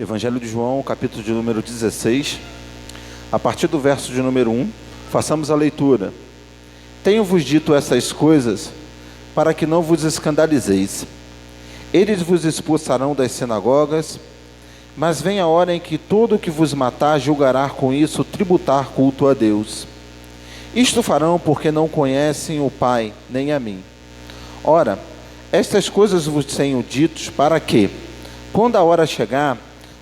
Evangelho de João, capítulo de número 16, a partir do verso de número 1, façamos a leitura. Tenho-vos dito essas coisas para que não vos escandalizeis. Eles vos expulsarão das sinagogas, mas vem a hora em que todo o que vos matar julgará com isso tributar culto a Deus. Isto farão porque não conhecem o Pai, nem a mim. Ora, estas coisas vos tenho dito para que, quando a hora chegar,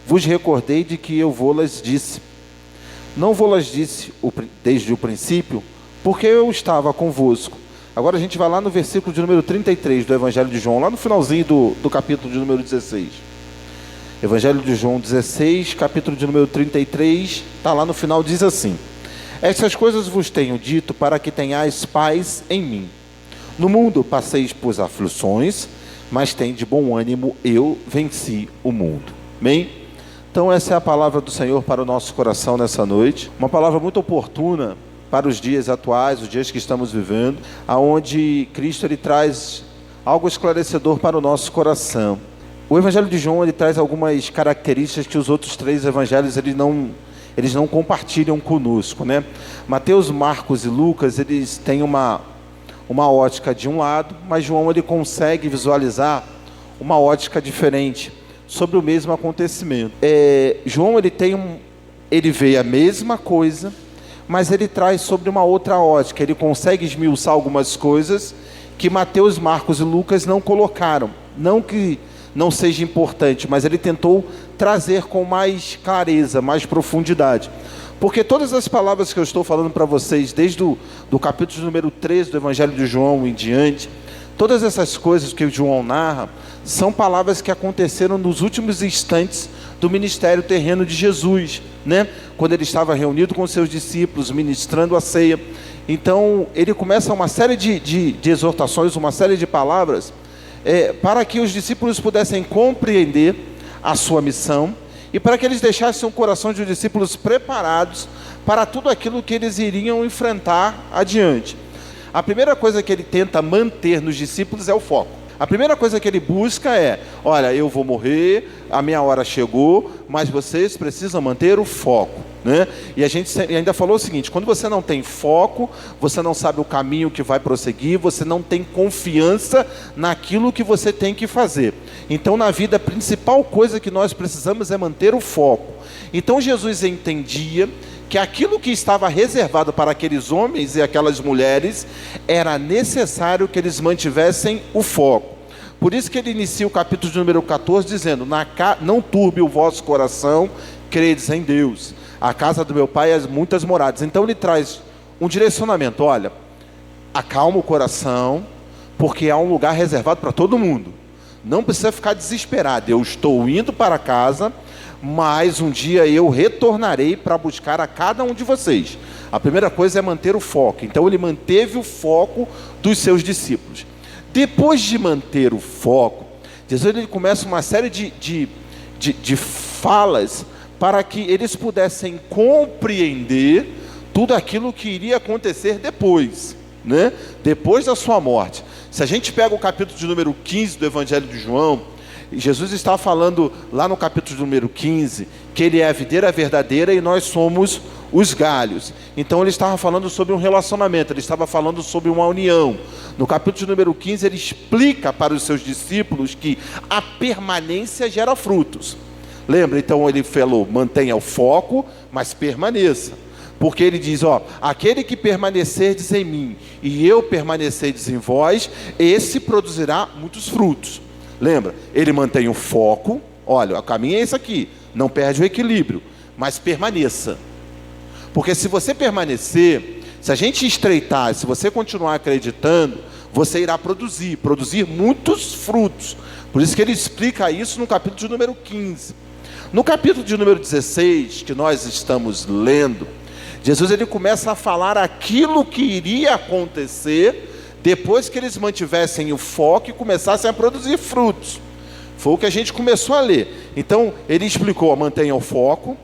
vos recordei de que eu vô-las disse. Não vô-las disse desde o princípio, porque eu estava convosco. Agora a gente vai lá no versículo de número 33 do Evangelho de João, lá no finalzinho do capítulo de número 16. Evangelho de João 16, capítulo de número 33, está lá no final, diz assim: Estas coisas vos tenho dito para que tenhais paz em mim. No mundo passeis por aflições, mas tende bom ânimo, eu venci o mundo. Amém? Então essa é a palavra do Senhor para o nosso coração nessa noite. Uma palavra muito oportuna para os dias atuais, os dias que estamos vivendo, aonde Cristo ele traz algo esclarecedor para o nosso coração. O Evangelho de João ele traz algumas características que os outros três evangelhos eles não compartilham conosco, né? Mateus, Marcos e Lucas eles têm uma ótica de um lado, mas João ele consegue visualizar uma ótica diferente sobre o mesmo acontecimento. João ele vê a mesma coisa, mas ele traz sobre uma outra ótica. Ele consegue esmiuçar algumas coisas que Mateus, Marcos e Lucas não colocaram. Não que não seja importante, mas ele tentou trazer com mais clareza, mais profundidade. Porque todas as palavras que eu estou falando para vocês, desde do capítulo número 13 do Evangelho de João em diante, todas essas coisas que João narra, são palavras que aconteceram nos últimos instantes do ministério terreno de Jesus, né? Quando ele estava reunido com seus discípulos, ministrando a ceia. Então, ele começa uma série de exortações, uma série de palavras, para que os discípulos pudessem compreender a sua missão e para que eles deixassem o coração de discípulos preparados para tudo aquilo que eles iriam enfrentar adiante. A primeira coisa que ele tenta manter nos discípulos é o foco. A primeira coisa que ele busca é: olha, eu vou morrer, a minha hora chegou, mas vocês precisam manter o foco, né? E a gente ainda falou o seguinte: quando você não tem foco, você não sabe o caminho que vai prosseguir, você não tem confiança naquilo que você tem que fazer. Então, na vida, a principal coisa que nós precisamos é manter o foco. Então, Jesus entendia que aquilo que estava reservado para aqueles homens e aquelas mulheres, era necessário que eles mantivessem o foco. Por isso que ele inicia o capítulo de número 14, dizendo: não turbe o vosso coração, credes em Deus. A casa do meu pai há muitas moradas. Então ele traz um direcionamento: olha, acalma o coração, porque há um lugar reservado para todo mundo. Não precisa ficar desesperado. Eu estou indo para casa, mas um dia eu retornarei para buscar a cada um de vocês. A primeira coisa é manter o foco. Então ele manteve o foco dos seus discípulos. Depois de manter o foco, Jesus ele começa uma série de falas para que eles pudessem compreender tudo aquilo que iria acontecer depois, né? Depois da sua morte. Se a gente pega o capítulo de número 15 do Evangelho de João, Jesus está falando lá no capítulo número 15, que ele é a videira verdadeira e nós somos os galhos. Então ele estava falando sobre um relacionamento, ele estava falando sobre uma união. No capítulo número 15 ele explica para os seus discípulos que a permanência gera frutos. Lembra? Então ele falou: mantenha o foco, mas permaneça. Porque ele diz: aquele que permanecerdes em mim e eu permanecerdes em vós, esse produzirá muitos frutos. Lembra? Ele mantém o foco. Olha, o caminho é esse aqui. Não perde o equilíbrio, mas permaneça. Porque se você permanecer, se a gente estreitar, se você continuar acreditando, você irá produzir muitos frutos. Por isso que ele explica isso no capítulo de número 15. No capítulo de número 16, que nós estamos lendo, Jesus ele começa a falar aquilo que iria acontecer depois que eles mantivessem o foco e começassem a produzir frutos. Foi o que a gente começou a ler. Então ele explicou: mantenha o foco,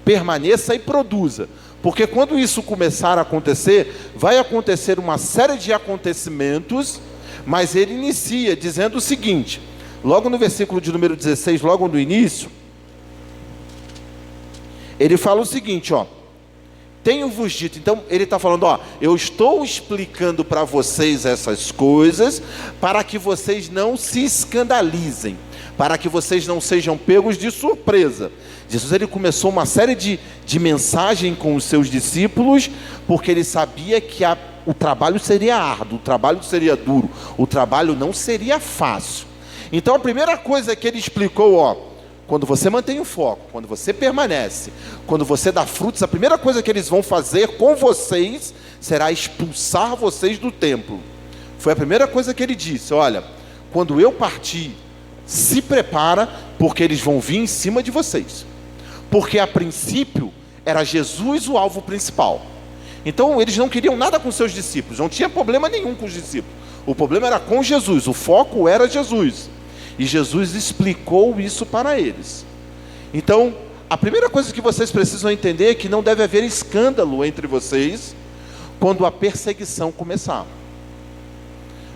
permaneça e produza. Porque quando isso começar a acontecer, vai acontecer uma série de acontecimentos, mas ele inicia dizendo o seguinte, logo no versículo de número 16, logo no início, Ele fala o seguinte, ó. Tenho-vos dito, então ele está falando, ó, eu estou explicando para vocês essas coisas, para que vocês não se escandalizem, para que vocês não sejam pegos de surpresa. Jesus, ele começou uma série de mensagens com os seus discípulos, porque ele sabia que o trabalho seria árduo, o trabalho seria duro, o trabalho não seria fácil. Então a primeira coisa que ele explicou, ó, quando você mantém o foco, quando você permanece, quando você dá frutos, a primeira coisa que eles vão fazer com vocês será expulsar vocês do templo. Foi a primeira coisa que ele disse, olha, quando eu partir, se prepara, porque eles vão vir em cima de vocês. Porque a princípio era Jesus o alvo principal. Então eles não queriam nada com seus discípulos, não tinha problema nenhum com os discípulos. O problema era com Jesus, o foco era Jesus. E Jesus explicou isso para eles. Então, a primeira coisa que vocês precisam entender é que não deve haver escândalo entre vocês quando a perseguição começar.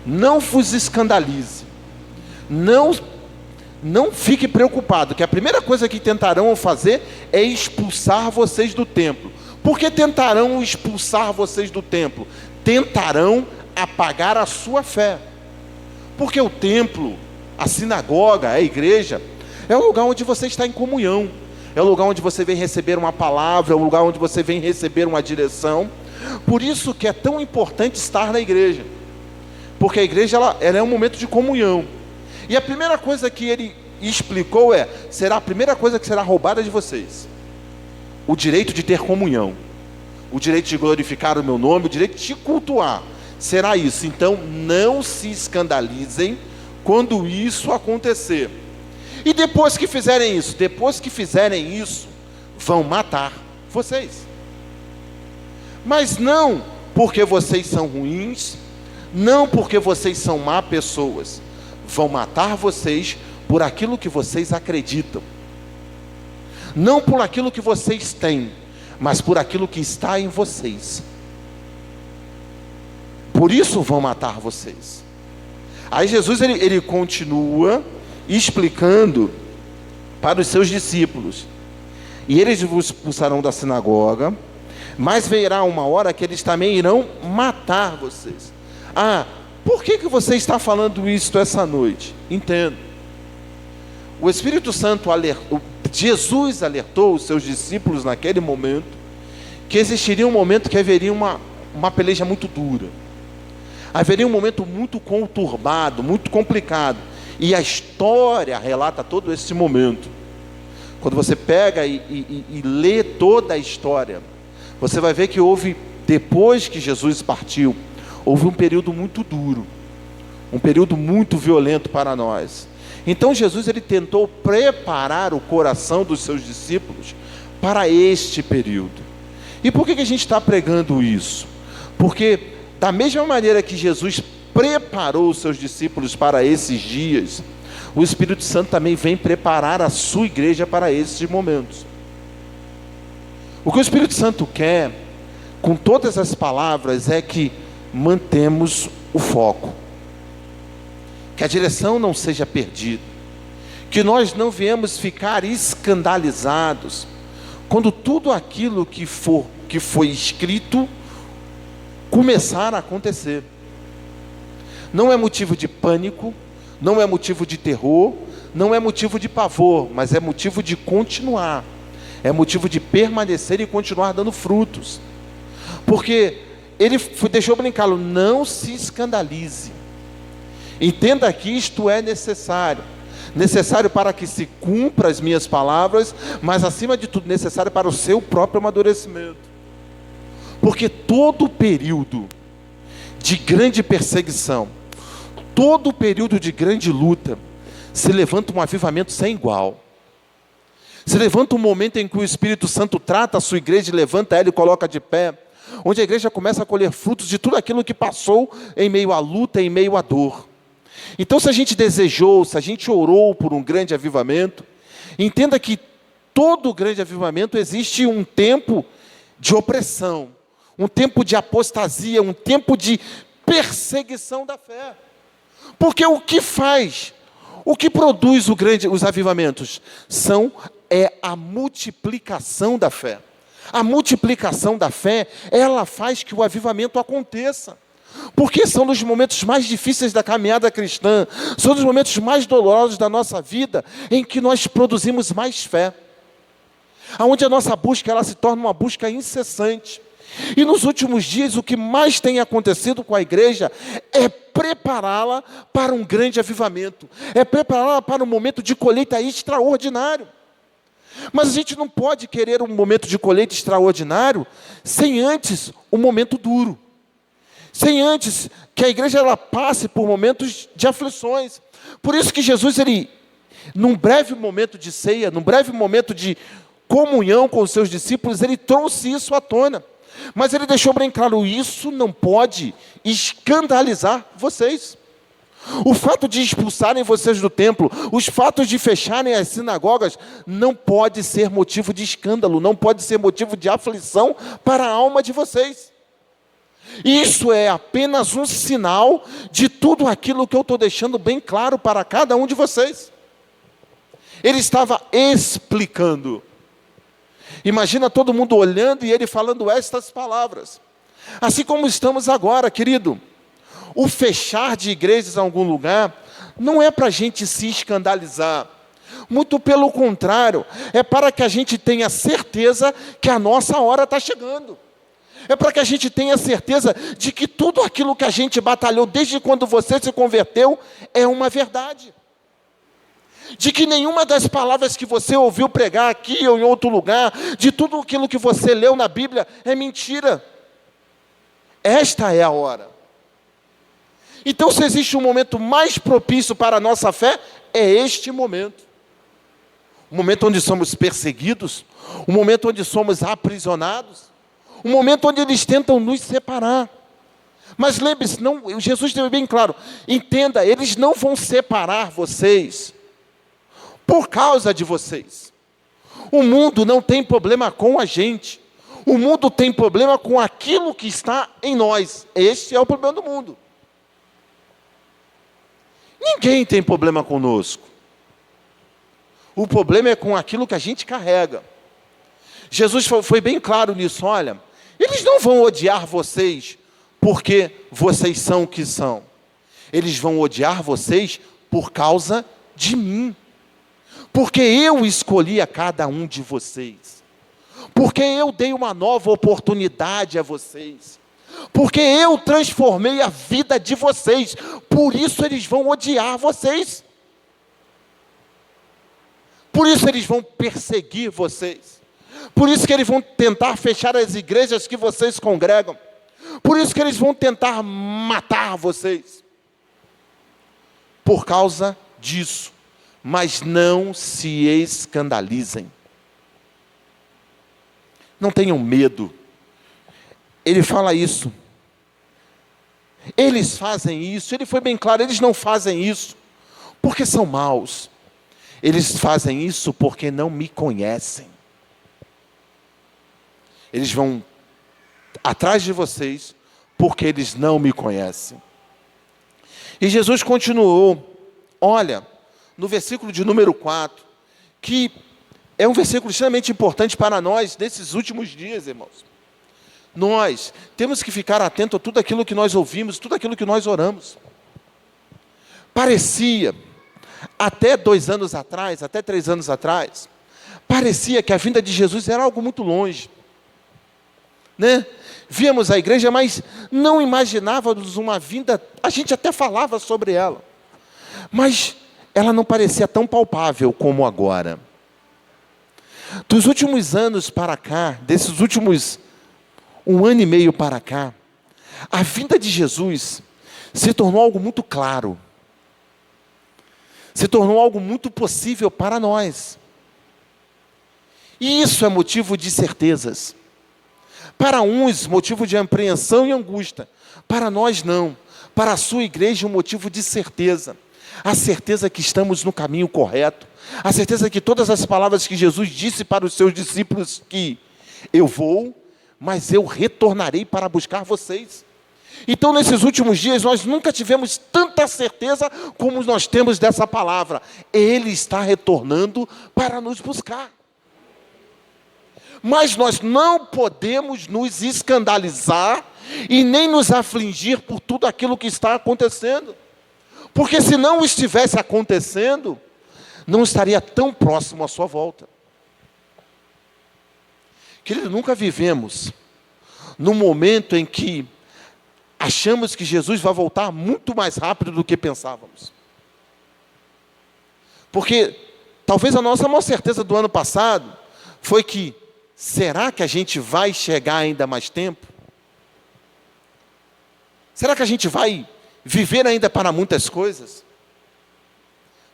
Não vos escandalize. Não fique preocupado, que a primeira coisa que tentarão fazer é expulsar vocês do templo. Por que tentarão expulsar vocês do templo? Tentarão apagar a sua fé. Porque o templo, a sinagoga, a igreja, é o lugar onde você está em comunhão, é o lugar onde você vem receber uma palavra, é o lugar onde você vem receber uma direção. Por isso que é tão importante estar na igreja, porque a igreja ela é um momento de comunhão. E a primeira coisa que ele explicou será a primeira coisa que será roubada de vocês: o direito de ter comunhão, o direito de glorificar o meu nome, o direito de te cultuar, será isso. Então não se escandalizem quando isso acontecer. E depois que fizerem isso, vão matar vocês. Mas não porque vocês são ruins, não porque vocês são má pessoas. Vão matar vocês por aquilo que vocês acreditam. Não por aquilo que vocês têm, mas por aquilo que está em vocês. Por isso vão matar vocês. Aí Jesus ele continua explicando para os seus discípulos: e eles vos expulsarão da sinagoga, mas virá uma hora que eles também irão matar vocês. Por que você está falando isso essa noite? Entendo. O Espírito Santo alertou, Jesus alertou os seus discípulos naquele momento, que existiria um momento que haveria uma peleja muito dura. Haveria um momento muito conturbado, muito complicado. E a história relata todo esse momento. Quando você pega e lê toda a história, você vai ver que depois que Jesus partiu, houve um período muito duro, um período muito violento para nós. Então Jesus ele tentou preparar o coração dos seus discípulos para este período. E por que a gente está pregando isso? Porque da mesma maneira que Jesus preparou os seus discípulos para esses dias, o Espírito Santo também vem preparar a sua igreja para esses momentos. O que o Espírito Santo quer, com todas as palavras, é que mantemos o foco, que a direção não seja perdida, que nós não viemos ficar escandalizados quando tudo aquilo que foi escrito começar a acontecer. Não é motivo de pânico, não é motivo de terror, não é motivo de pavor, mas é motivo de continuar, é motivo de permanecer e continuar dando frutos. Porque ele deixou bem claro: não se escandalize. Entenda que isto é necessário para que se cumpra as minhas palavras, mas acima de tudo necessário para o seu próprio amadurecimento. Porque todo período de grande perseguição, todo período de grande luta, se levanta um avivamento sem igual. Se levanta um momento em que o Espírito Santo trata a sua igreja, levanta ela e coloca de pé, onde a igreja começa a colher frutos de tudo aquilo que passou em meio à luta, em meio à dor. Então, se a gente desejou, se a gente orou por um grande avivamento, entenda que todo grande avivamento existe um tempo de opressão, um tempo de apostasia, um tempo de perseguição da fé. Porque o que produz os avivamentos são é a multiplicação da fé. A multiplicação da fé, ela faz que o avivamento aconteça. Porque são nos momentos mais difíceis da caminhada cristã, são nos momentos mais dolorosos da nossa vida, em que nós produzimos mais fé. Onde a nossa busca, ela se torna uma busca incessante. E nos últimos dias, o que mais tem acontecido com a igreja é prepará-la para um grande avivamento, é prepará-la para um momento de colheita extraordinário. Mas a gente não pode querer um momento de colheita extraordinário sem antes um momento duro, sem antes que a igreja ela passe por momentos de aflições. Por isso que Jesus, num breve momento de ceia, num breve momento de comunhão com os seus discípulos, ele trouxe isso à tona. Mas ele deixou bem claro, isso não pode escandalizar vocês. O fato de expulsarem vocês do templo, os fatos de fecharem as sinagogas, não pode ser motivo de escândalo, não pode ser motivo de aflição para a alma de vocês. Isso é apenas um sinal de tudo aquilo que eu estou deixando bem claro para cada um de vocês. Ele estava explicando. Imagina todo mundo olhando e ele falando estas palavras. Assim como estamos agora, querido. O fechar de igrejas em algum lugar não é para a gente se escandalizar. Muito pelo contrário, é para que a gente tenha certeza que a nossa hora está chegando. É para que a gente tenha certeza de que tudo aquilo que a gente batalhou desde quando você se converteu é uma verdade. De que nenhuma das palavras que você ouviu pregar aqui ou em outro lugar, de tudo aquilo que você leu na Bíblia, é mentira. Esta é a hora. Então, se existe um momento mais propício para a nossa fé, é este momento. Um momento onde somos perseguidos, um momento onde somos aprisionados, um momento onde eles tentam nos separar. Mas lembre-se, Jesus teve bem claro, entenda, eles não vão separar vocês por causa de vocês. O mundo não tem problema com a gente. O mundo tem problema com aquilo que está em nós. Este é o problema do mundo. Ninguém tem problema conosco. O problema é com aquilo que a gente carrega. Jesus foi bem claro nisso. Olha, eles não vão odiar vocês porque vocês são o que são. Eles vão odiar vocês por causa de mim. Porque eu escolhi a cada um de vocês. Porque eu dei uma nova oportunidade a vocês. Porque eu transformei a vida de vocês. Por isso eles vão odiar vocês. Por isso eles vão perseguir vocês. Por isso que eles vão tentar fechar as igrejas que vocês congregam. Por isso que eles vão tentar matar vocês. Por causa disso. Mas não se escandalizem. Não tenham medo. Ele fala isso. Eles fazem isso. Ele foi bem claro, eles não fazem isso porque são maus. Eles fazem isso porque não me conhecem. Eles vão atrás de vocês porque eles não me conhecem. E Jesus continuou. Olha, no versículo de número 4, que é um versículo extremamente importante para nós nesses últimos dias, irmãos. Nós temos que ficar atento a tudo aquilo que nós ouvimos, tudo aquilo que nós oramos. Parecia, até 2 anos atrás, até 3 anos atrás, parecia que a vinda de Jesus era algo muito longe. Né? Víamos a igreja, mas não imaginávamos uma vinda, a gente até falava sobre ela. Mas ela não parecia tão palpável como agora. Dos últimos anos para cá, desses últimos 1 ano e meio para cá, a vinda de Jesus se tornou algo muito claro. Se tornou algo muito possível para nós. E isso é motivo de certezas. Para uns, motivo de apreensão e angústia. Para nós, não. Para a sua igreja, um motivo de certeza. A certeza que estamos no caminho correto. A certeza que todas as palavras que Jesus disse para os seus discípulos, que eu vou, mas eu retornarei para buscar vocês. Então, nesses últimos dias, nós nunca tivemos tanta certeza como nós temos dessa palavra. Ele está retornando para nos buscar. Mas nós não podemos nos escandalizar e nem nos afligir por tudo aquilo que está acontecendo. Porque se não estivesse acontecendo, não estaria tão próximo à sua volta. Querido, nunca vivemos num momento em que achamos que Jesus vai voltar muito mais rápido do que pensávamos. Porque talvez a nossa maior certeza do ano passado foi que, será que a gente vai chegar ainda mais tempo? Será que a gente vai viver ainda para muitas coisas?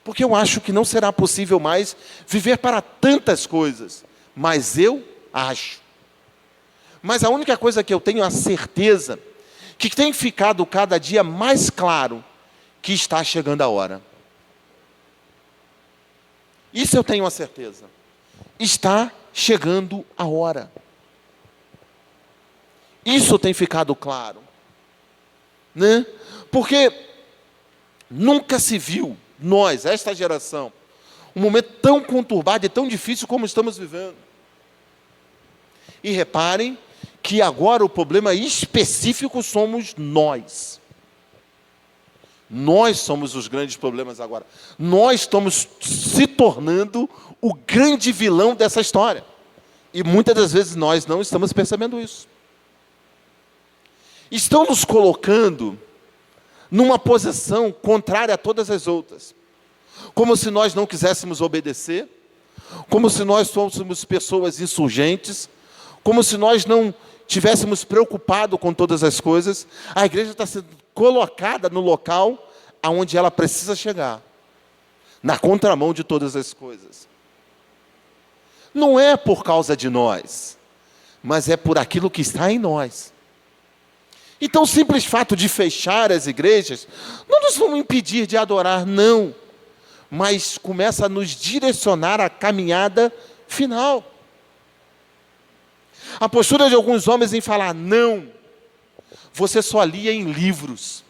Porque eu acho que não será possível mais viver para tantas coisas. Mas eu acho. Mas a única coisa que eu tenho a certeza, que tem ficado cada dia mais claro, que está chegando a hora. Isso eu tenho a certeza. Está chegando a hora. Isso tem ficado claro. Né? Porque nunca se viu, nós, esta geração, um momento tão conturbado e tão difícil como estamos vivendo. E reparem que agora o problema específico somos nós. Nós somos os grandes problemas agora. Nós estamos se tornando o grande vilão dessa história. E muitas das vezes nós não estamos percebendo isso. Estão nos colocando numa posição contrária a todas as outras. Como se nós não quiséssemos obedecer, como se nós fôssemos pessoas insurgentes, como se nós não tivéssemos preocupado com todas as coisas. A igreja está sendo colocada no local aonde ela precisa chegar, na contramão de todas as coisas. Não é por causa de nós, mas é por aquilo que está em nós. Então, o simples fato de fechar as igrejas não nos vão impedir de adorar, não, mas começa a nos direcionar à caminhada final. A postura de alguns homens em falar, não, você só lia em livros.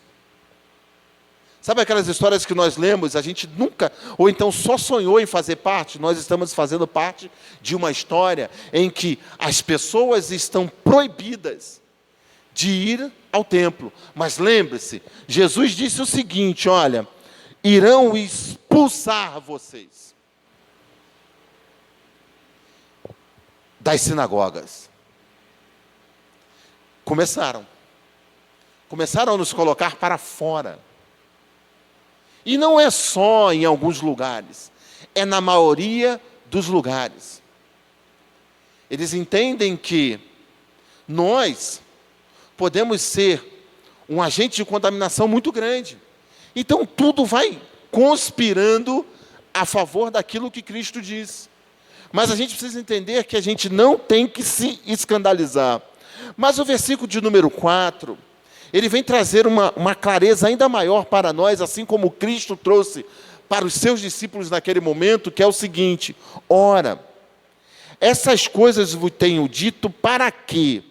Sabe aquelas histórias que nós lemos, a gente nunca, ou então só sonhou em fazer parte? Nós estamos fazendo parte de uma história em que as pessoas estão proibidas de ir ao templo. Mas lembre-se, Jesus disse o seguinte, olha, irão expulsar vocês das sinagogas. Começaram a nos colocar para fora. E não é só em alguns lugares, é na maioria dos lugares. Eles entendem que nós podemos ser um agente de contaminação muito grande. Então tudo vai conspirando a favor daquilo que Cristo diz. Mas a gente precisa entender que a gente não tem que se escandalizar. Mas o versículo de número 4, ele vem trazer uma clareza ainda maior para nós, assim como Cristo trouxe para os seus discípulos naquele momento, que é o seguinte, ora, essas coisas vos tenho dito para quê?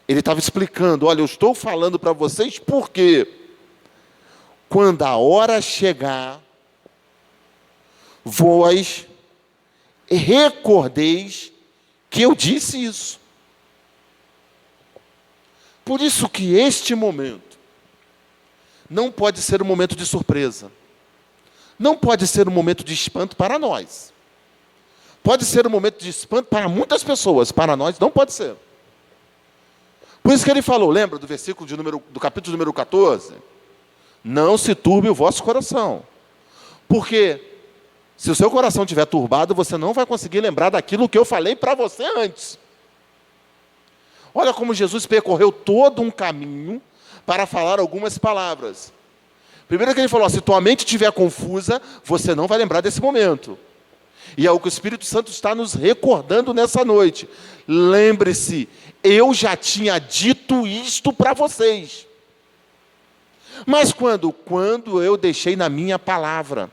Ele estava explicando, olha, eu estou falando para vocês porque quando a hora chegar, vós recordeis que eu disse isso. Por isso que este momento não pode ser um momento de surpresa. Não pode ser um momento de espanto para nós. Pode ser um momento de espanto para muitas pessoas, para nós não pode ser. Por isso que ele falou, lembra do versículo do capítulo número 14? Não se turbe o vosso coração. Porque se o seu coração estiver turbado, você não vai conseguir lembrar daquilo que eu falei para você antes. Olha como Jesus percorreu todo um caminho para falar algumas palavras. Primeiro que ele falou, se tua mente estiver confusa, você não vai lembrar desse momento. E é o que o Espírito Santo está nos recordando nessa noite. Lembre-se, eu já tinha dito isto para vocês. Mas quando? Quando eu deixei na minha palavra.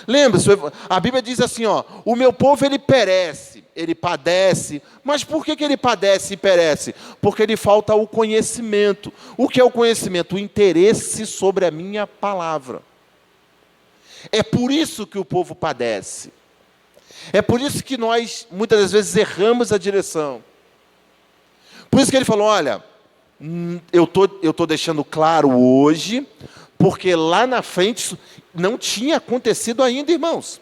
Lembre-se, a Bíblia diz assim, ó, o meu povo ele perece, ele padece. Mas por que ele padece e perece? Porque lhe falta o conhecimento. O que é o conhecimento? O interesse sobre a minha palavra. É por isso que o povo padece. É por isso que nós, muitas das vezes, erramos a direção. Por isso que ele falou, olha, eu tô deixando claro hoje, porque lá na frente isso não tinha acontecido ainda, irmãos.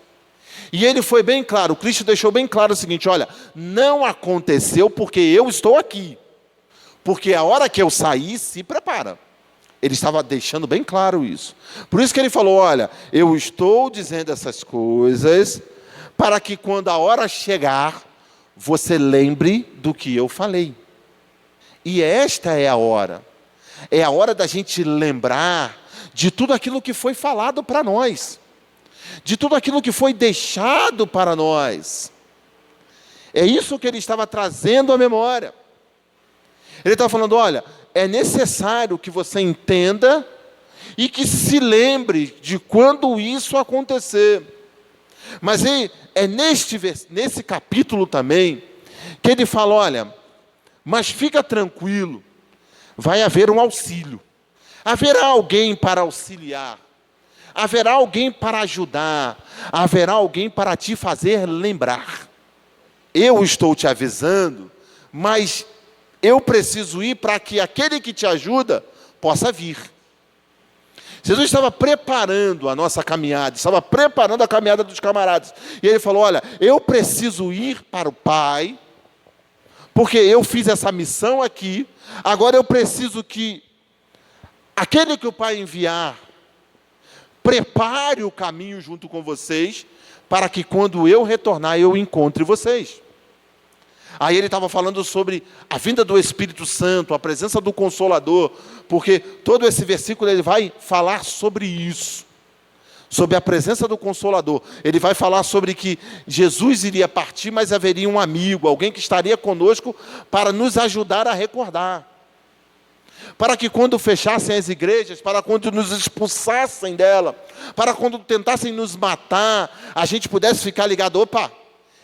E ele foi bem claro, Cristo deixou bem claro o seguinte, olha, não aconteceu porque eu estou aqui. Porque a hora que eu sair, se prepara. Ele estava deixando bem claro isso. Por isso que ele falou, olha, eu estou dizendo essas coisas para que quando a hora chegar, você lembre do que eu falei. E esta é a hora. É a hora da gente lembrar de tudo aquilo que foi falado para nós. De tudo aquilo que foi deixado para nós. É isso que ele estava trazendo à memória. Ele estava falando, olha, é necessário que você entenda e que se lembre de quando isso acontecer. Mas é nesse capítulo também que ele fala, olha, mas fica tranquilo, vai haver um auxílio. Haverá alguém para auxiliar. Haverá alguém para ajudar. Haverá alguém para te fazer lembrar. Eu estou te avisando, mas eu preciso ir para que aquele que te ajuda possa vir. Jesus estava preparando a nossa caminhada, estava preparando a caminhada dos camaradas. E ele falou, olha, eu preciso ir para o Pai, porque eu fiz essa missão aqui, agora eu preciso que aquele que o Pai enviar, prepare o caminho junto com vocês, para que quando eu retornar, eu encontre vocês. Aí ele estava falando sobre a vinda do Espírito Santo, a presença do Consolador, porque todo esse versículo ele vai falar sobre isso, sobre a presença do Consolador. Ele vai falar sobre que Jesus iria partir, mas haveria um amigo, alguém que estaria conosco para nos ajudar a recordar. Para que quando fechassem as igrejas, para quando nos expulsassem dela, para quando tentassem nos matar, a gente pudesse ficar ligado, opa,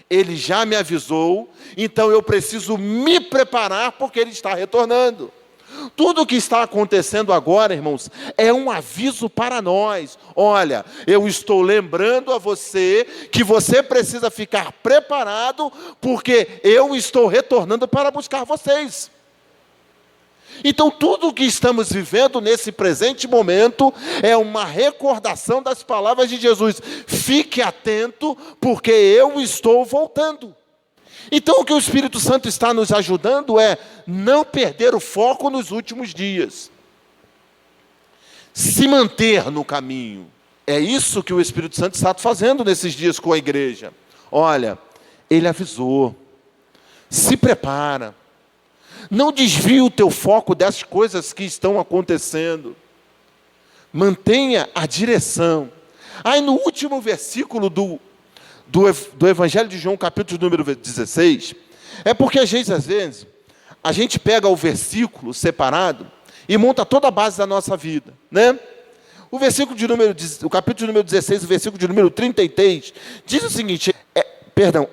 ele já me avisou, então eu preciso me preparar porque ele está retornando. Tudo o que está acontecendo agora, irmãos, é um aviso para nós. Olha, eu estou lembrando a você que você precisa ficar preparado porque eu estou retornando para buscar vocês. Então, tudo o que estamos vivendo nesse presente momento é uma recordação das palavras de Jesus. Fique atento, porque eu estou voltando. Então, o que o Espírito Santo está nos ajudando é não perder o foco nos últimos dias. Se manter no caminho. É isso que o Espírito Santo está fazendo nesses dias com a igreja. Olha, ele avisou. Se prepara. Não desvie o teu foco das coisas que estão acontecendo. Mantenha a direção. Aí no último versículo do Evangelho de João, capítulo número 16, é porque às vezes, a gente pega o versículo separado e monta toda a base da nossa vida, né? O capítulo de número 16, o versículo de número 33, diz o seguinte,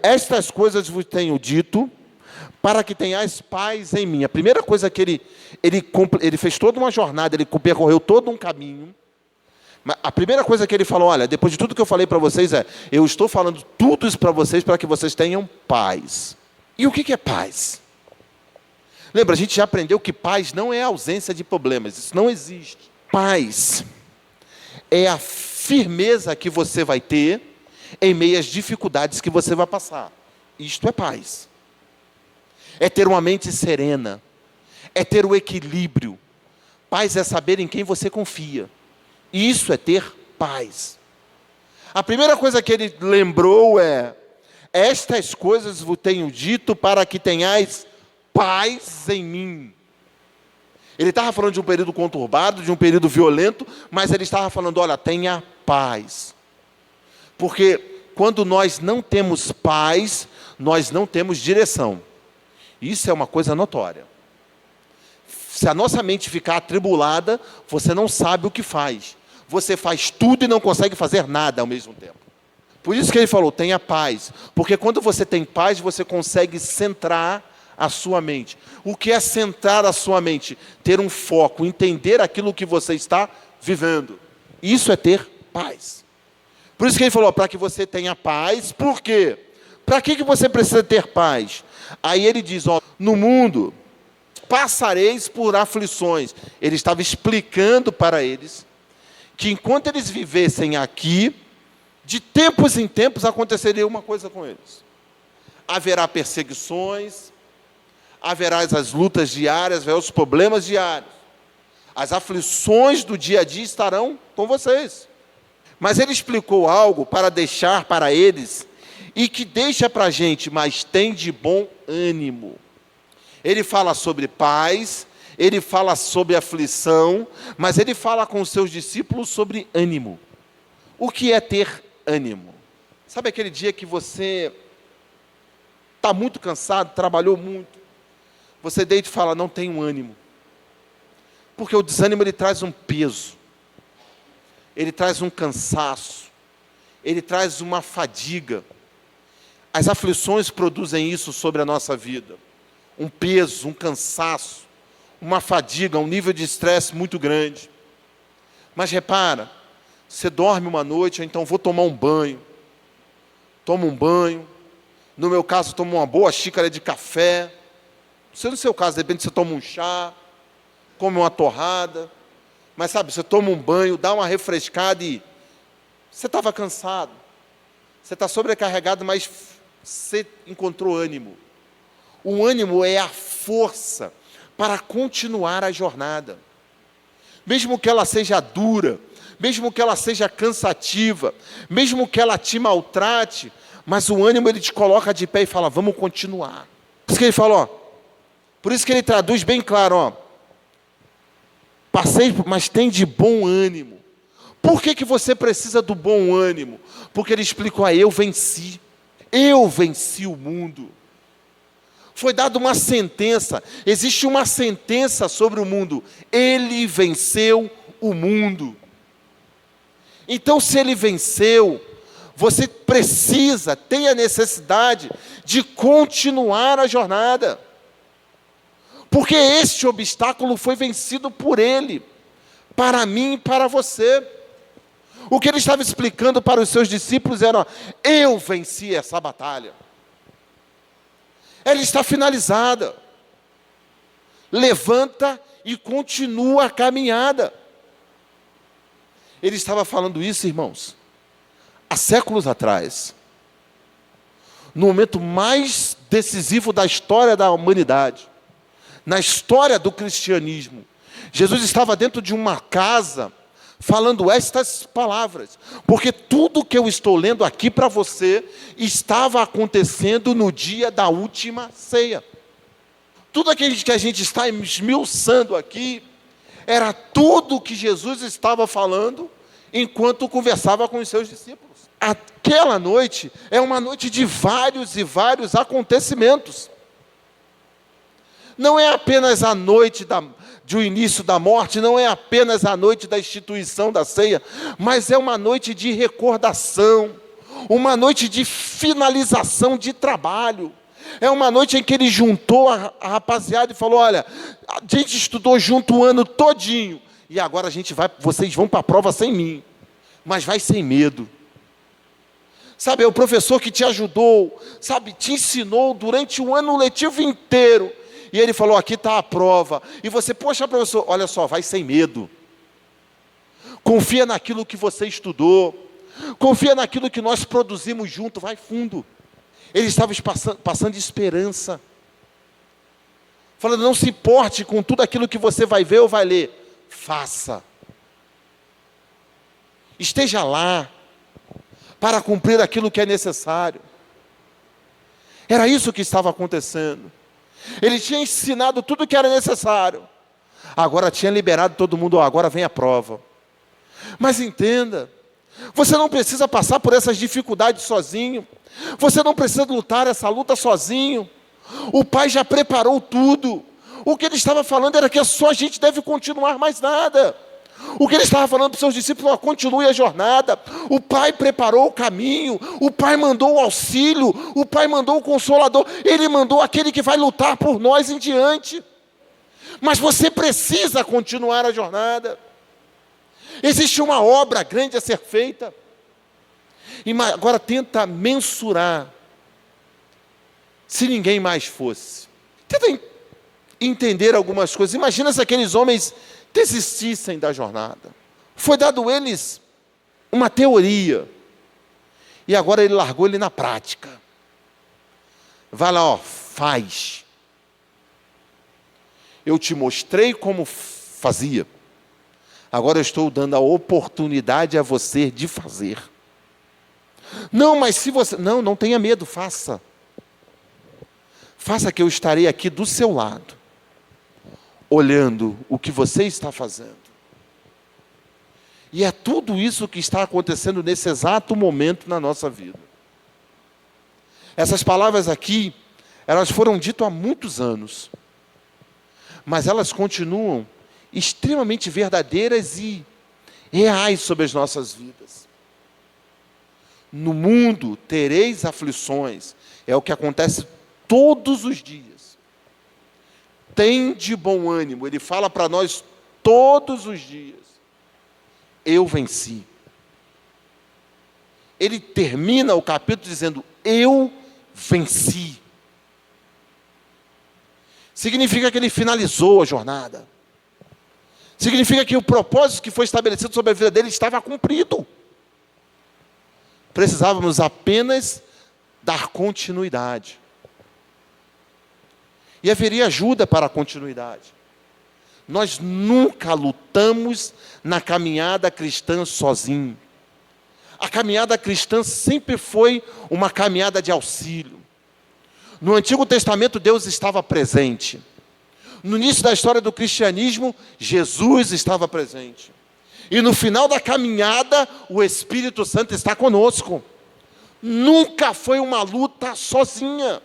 estas coisas vos tenho dito, para que tenhais paz em mim. A primeira coisa que ele fez toda uma jornada, ele percorreu todo um caminho. A primeira coisa que ele falou, olha, depois de tudo que eu falei para vocês eu estou falando tudo isso para vocês, para que vocês tenham paz. E o que é paz? Lembra, a gente já aprendeu que paz não é ausência de problemas, isso não existe. Paz é a firmeza que você vai ter em meio às dificuldades que você vai passar. Isto é paz. É ter uma mente serena, é ter o equilíbrio. Paz é saber em quem você confia. E isso é ter paz. A primeira coisa que ele lembrou estas coisas vos tenho dito para que tenhais paz em mim. Ele estava falando de um período conturbado, de um período violento, mas ele estava falando, olha, tenha paz. Porque quando nós não temos paz, nós não temos direção. Isso é uma coisa notória. Se a nossa mente ficar atribulada, você não sabe o que faz. Você faz tudo e não consegue fazer nada ao mesmo tempo. Por isso que ele falou, tenha paz. Porque quando você tem paz, você consegue centrar a sua mente. O que é centrar a sua mente? Ter um foco, entender aquilo que você está vivendo. Isso é ter paz. Por isso que ele falou, para que você tenha paz. Por quê? Para que você precisa ter paz? Aí ele diz, ó, no mundo passareis por aflições. Ele estava explicando para eles que enquanto eles vivessem aqui, de tempos em tempos aconteceria uma coisa com eles. Haverá perseguições, haverá as lutas diárias, haverá os problemas diários. As aflições do dia a dia estarão com vocês. Mas ele explicou algo para deixar para eles, e que deixa para a gente, mas tem de bom ânimo. Ele fala sobre paz, ele fala sobre aflição, mas ele fala com os seus discípulos sobre ânimo. O que é ter ânimo? Sabe aquele dia que você está muito cansado, trabalhou muito, você deita e fala, não tenho ânimo. Porque o desânimo, ele traz um peso, ele traz um cansaço, ele traz uma fadiga. As aflições produzem isso sobre a nossa vida. Um peso, um cansaço, uma fadiga, um nível de estresse muito grande. Mas repara, você dorme uma noite, ou então vou tomar um banho. Toma um banho. No meu caso, tomo uma boa xícara de café. Não sei no seu caso, de repente você toma um chá, come uma torrada. Mas sabe, você toma um banho, dá uma refrescada e você estava cansado. Você está sobrecarregado, mas você encontrou ânimo. O ânimo é a força para continuar a jornada. Mesmo que ela seja dura, mesmo que ela seja cansativa, mesmo que ela te maltrate, mas o ânimo, ele te coloca de pé e fala, vamos continuar. Por isso que ele fala, ó, por isso que ele traduz bem claro, ó, passei, mas tem de bom ânimo. Por que você precisa do bom ânimo? Porque ele explicou, eu venci o mundo. Foi dada uma sentença, existe uma sentença sobre o mundo, ele venceu o mundo. Então, se ele venceu, você precisa, tem a necessidade de continuar a jornada, porque este obstáculo foi vencido por ele, para mim e para você. O que ele estava explicando para os seus discípulos era, ó, eu venci essa batalha. Ela está finalizada. Levanta e continua a caminhada. Ele estava falando isso, irmãos, há séculos atrás. No momento mais decisivo da história da humanidade, na história do cristianismo, Jesus estava dentro de uma casa, falando estas palavras, porque tudo que eu estou lendo aqui para você, estava acontecendo no dia da última ceia. Tudo aquilo que a gente está esmiuçando aqui, era tudo que Jesus estava falando, enquanto conversava com os seus discípulos. Aquela noite, é uma noite de vários e vários acontecimentos. Não é apenas a noite do início da morte, não é apenas a noite da instituição da ceia, mas é uma noite de recordação, uma noite de finalização de trabalho. É uma noite em que ele juntou a rapaziada e falou, olha, a gente estudou junto o ano todinho, e agora vocês vão para a prova sem mim, mas vai sem medo. Sabe, é o professor que te ajudou, sabe, te ensinou durante o ano letivo inteiro, e ele falou, aqui está a prova. E você, poxa, professor, olha só, vai sem medo. Confia naquilo que você estudou. Confia naquilo que nós produzimos junto, vai fundo. Ele estava passando esperança. Falando, não se importe com tudo aquilo que você vai ver ou vai ler. Faça. Esteja lá para cumprir aquilo que é necessário. Era isso que estava acontecendo. Ele tinha ensinado tudo o que era necessário. Agora tinha liberado todo mundo, agora vem a prova. Mas entenda, você não precisa passar por essas dificuldades sozinho. Você não precisa lutar essa luta sozinho. O Pai já preparou tudo. O que ele estava falando era que só a gente deve continuar, mais nada. O que ele estava falando para os seus discípulos, continue a jornada. O Pai preparou o caminho, o Pai mandou o auxílio, o Pai mandou o Consolador, Ele mandou aquele que vai lutar por nós em diante. Mas você precisa continuar a jornada. Existe uma obra grande a ser feita. E agora tenta mensurar se ninguém mais fosse. Tenta entender algumas coisas. Imagina se aqueles homens desistissem da jornada. Foi dado a eles uma teoria. E agora ele largou ele na prática. Vai lá, ó, faz. Eu te mostrei como fazia. Agora eu estou dando a oportunidade a você de fazer. Não, mas se você... Não tenha medo, faça. Faça que eu estarei aqui do seu lado, olhando o que você está fazendo. E é tudo isso que está acontecendo nesse exato momento na nossa vida. Essas palavras aqui, elas foram ditas há muitos anos, mas elas continuam extremamente verdadeiras e reais sobre as nossas vidas. No mundo tereis aflições, é o que acontece todos os dias. Tem de bom ânimo, ele fala para nós todos os dias. Eu venci. Ele termina o capítulo dizendo, eu venci. Significa que ele finalizou a jornada. Significa que o propósito que foi estabelecido sobre a vida dele estava cumprido. Precisávamos apenas dar continuidade. E haveria ajuda para a continuidade. Nós nunca lutamos na caminhada cristã sozinho. A caminhada cristã sempre foi uma caminhada de auxílio. No Antigo Testamento, Deus estava presente. No início da história do cristianismo, Jesus estava presente. E no final da caminhada, o Espírito Santo está conosco. Nunca foi uma luta sozinha.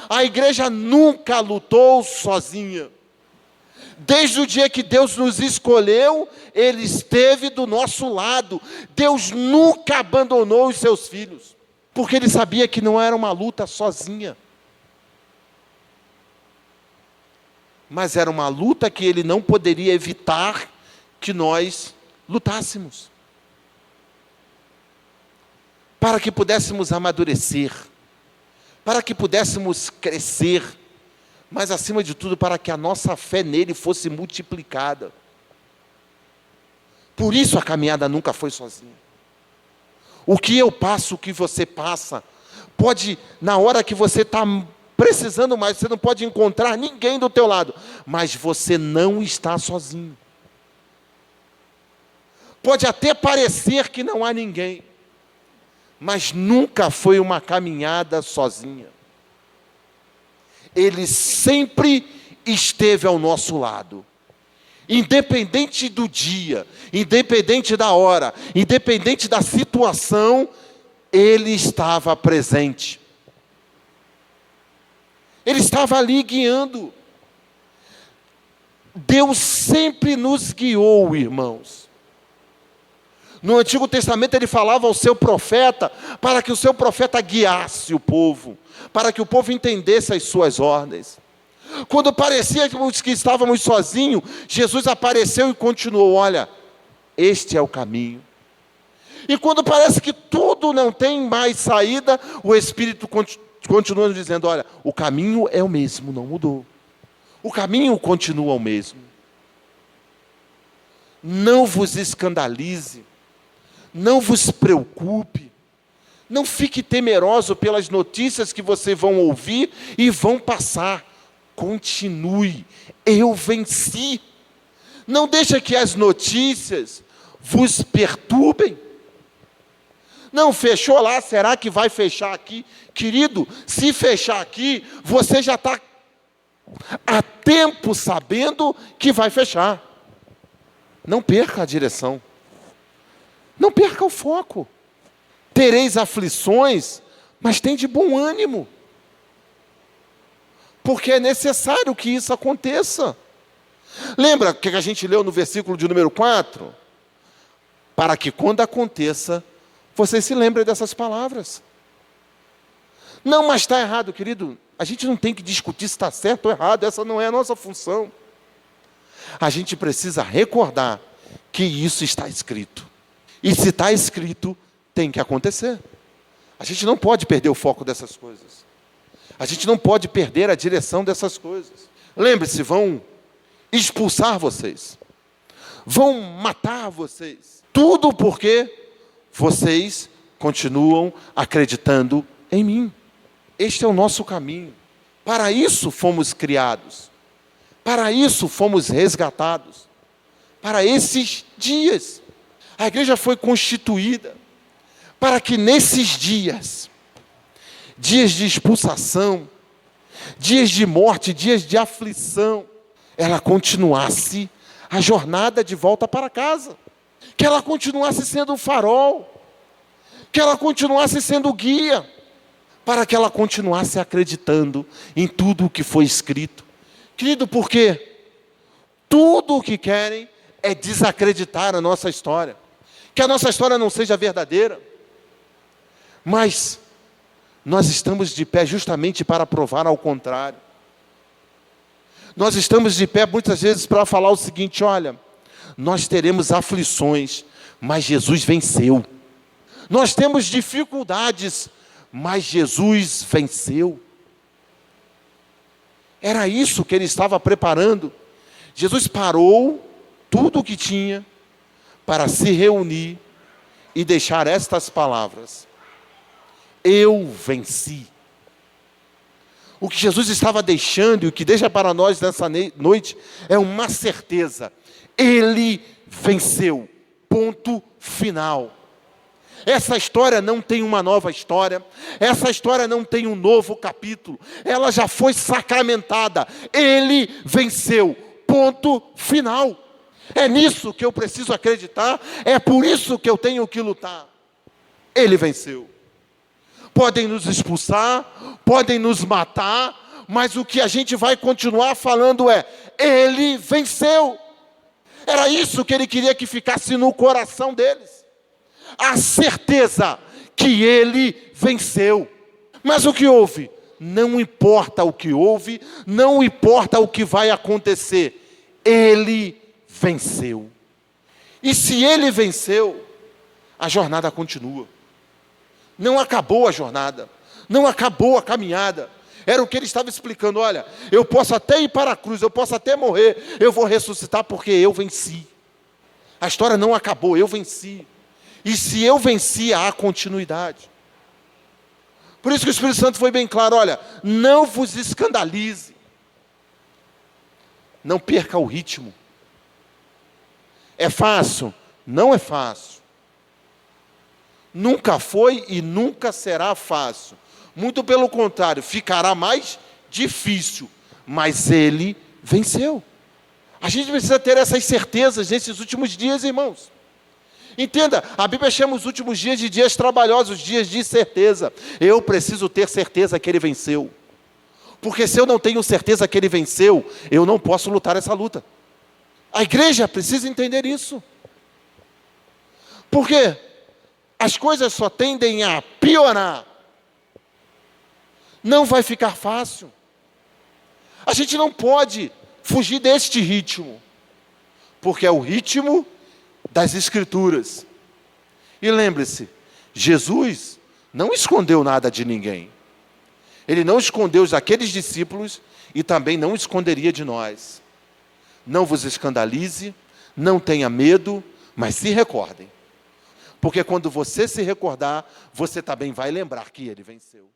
A igreja nunca lutou sozinha. Desde o dia que Deus nos escolheu, Ele esteve do nosso lado. Deus nunca abandonou os seus filhos, porque Ele sabia que não era uma luta sozinha. Mas era uma luta que Ele não poderia evitar que nós lutássemos. Para que pudéssemos amadurecer, para que pudéssemos crescer, mas acima de tudo, para que a nossa fé nele fosse multiplicada. Por isso a caminhada nunca foi sozinha. O que eu passo, o que você passa, pode, na hora que você está precisando mais, você não pode encontrar ninguém do teu lado, mas você não está sozinho. Pode até parecer que não há ninguém, mas nunca foi uma caminhada sozinha. Ele sempre esteve ao nosso lado. Independente do dia, independente da hora, independente da situação, Ele estava presente. Ele estava ali guiando. Deus sempre nos guiou, irmãos. No Antigo Testamento ele falava ao seu profeta, para que o seu profeta guiasse o povo, para que o povo entendesse as suas ordens. Quando parecia que estávamos sozinhos, Jesus apareceu e continuou, olha, este é o caminho. E quando parece que tudo não tem mais saída, o Espírito continua nos dizendo, olha, o caminho é o mesmo, não mudou. O caminho continua o mesmo. Não vos escandalize. Não vos preocupe, não fique temeroso pelas notícias que vocês vão ouvir e vão passar. Continue, eu venci. Não deixe que as notícias vos perturbem. Não, fechou lá, será que vai fechar aqui? Querido, se fechar aqui, você já está há tempo sabendo que vai fechar. Não perca a direção. Não perca o foco. Tereis aflições, mas tem de bom ânimo. Porque é necessário que isso aconteça. Lembra o que a gente leu no versículo de número 4? Para que quando aconteça, você se lembre dessas palavras. Não, mas está errado, querido. A gente não tem que discutir se está certo ou errado. Essa não é a nossa função. A gente precisa recordar que isso está escrito. E se está escrito, tem que acontecer. A gente não pode perder o foco dessas coisas. A gente não pode perder a direção dessas coisas. Lembre-se, vão expulsar vocês, vão matar vocês. Tudo porque vocês continuam acreditando em mim. Este é o nosso caminho. Para isso fomos criados. Para isso fomos resgatados. Para esses dias. A igreja foi constituída para que nesses dias, dias de expulsação, dias de morte, dias de aflição, ela continuasse a jornada de volta para casa. Que ela continuasse sendo o farol. Que ela continuasse sendo o guia. Para que ela continuasse acreditando em tudo o que foi escrito. Querido, porque tudo o que querem é desacreditar a nossa história. Que a nossa história não seja verdadeira. Mas nós estamos de pé justamente para provar ao contrário. Nós estamos de pé muitas vezes para falar o seguinte: olha, nós teremos aflições, mas Jesus venceu. Nós temos dificuldades, mas Jesus venceu. Era isso que ele estava preparando. Jesus parou tudo o que tinha para se reunir e deixar estas palavras: eu venci. O que Jesus estava deixando e o que deixa para nós nessa noite é uma certeza: ele venceu. Ponto final. Essa história não tem uma nova história, essa história não tem um novo capítulo, ela já foi sacramentada. Ele venceu. Ponto final. É nisso que eu preciso acreditar, é por isso que eu tenho que lutar. Ele venceu. Podem nos expulsar, podem nos matar, mas o que a gente vai continuar falando é: ele venceu. Era isso que ele queria que ficasse no coração deles. A certeza que ele venceu. Mas o que houve? Não importa o que houve, não importa o que vai acontecer. Ele venceu. E se ele venceu, a jornada continua. Não acabou a jornada, não acabou a caminhada. Era o que ele estava explicando: olha, eu posso até ir para a cruz, eu posso até morrer, eu vou ressuscitar porque eu venci. A história não acabou, eu venci. E se eu venci, há continuidade. Por isso que o Espírito Santo foi bem claro: olha, não vos escandalize. Não perca o ritmo. É fácil? Não é fácil. Nunca foi e nunca será fácil. Muito pelo contrário, ficará mais difícil. Mas ele venceu. A gente precisa ter essas certezas nesses últimos dias, irmãos. Entenda, a Bíblia chama os últimos dias de dias trabalhosos, dias de certeza. Eu preciso ter certeza que ele venceu. Porque se eu não tenho certeza que ele venceu, eu não posso lutar essa luta. A igreja precisa entender isso. Porque as coisas só tendem a piorar. Não vai ficar fácil. A gente não pode fugir deste ritmo. Porque é o ritmo das Escrituras. E lembre-se, Jesus não escondeu nada de ninguém. Ele não escondeu daqueles discípulos e também não esconderia de nós. Não vos escandalize, não tenha medo, mas se recordem. Porque quando você se recordar, você também vai lembrar que ele venceu.